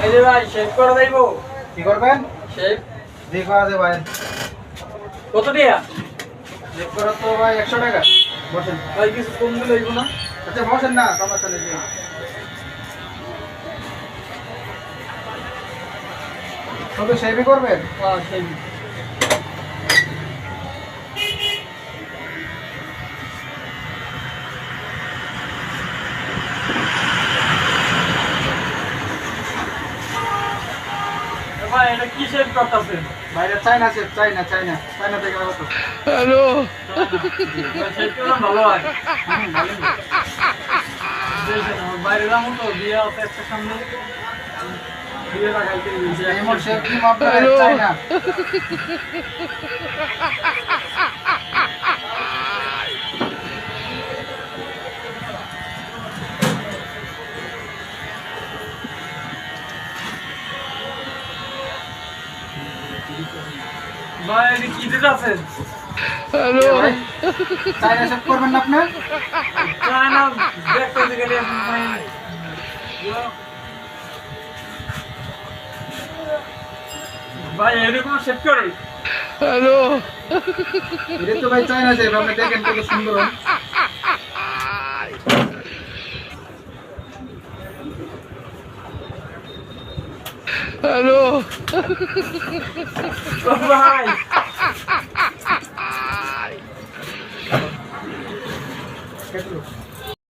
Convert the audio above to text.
এই যে ভাই শেভ করে দেবো। কি করবেন? শেভ জি করা দে ভাই। কত টাকা? শেভ করা তো ভাই 100 টাকা। বসেন ভাই কিছু কম দিলে হইব না? আচ্ছা বসেন না, সমস্যা নেই। শুধু শেভই করবেন? হ্যাঁ শেভ। ভাই এটা কি শেভ করতেছেন? বাইরে চাইনা শেভ, চাইনা চাইনা চাইনা থেকে কত? হ্যালো শেভ করলে ভালো হয়। ভালো। দেখেন আমার বাইরে যাবো তো বিয়ে আছে একটা সামনে। বিয়ে লাগাইতে গেছি। এমন শেভ কি আপনার চাইনা? ভাই এটা কি দিতে আছেন? হ্যালো ভাই চাইনা শেভ করবেন না আপনি? চায় না দেখতে গেলে ভাই ভাই এরকম শেভ করে? হ্যালো এটা তো ভাই চাইনা শেভ, আপনি দেখেন কত সুন্দর। হ্যালো ভাই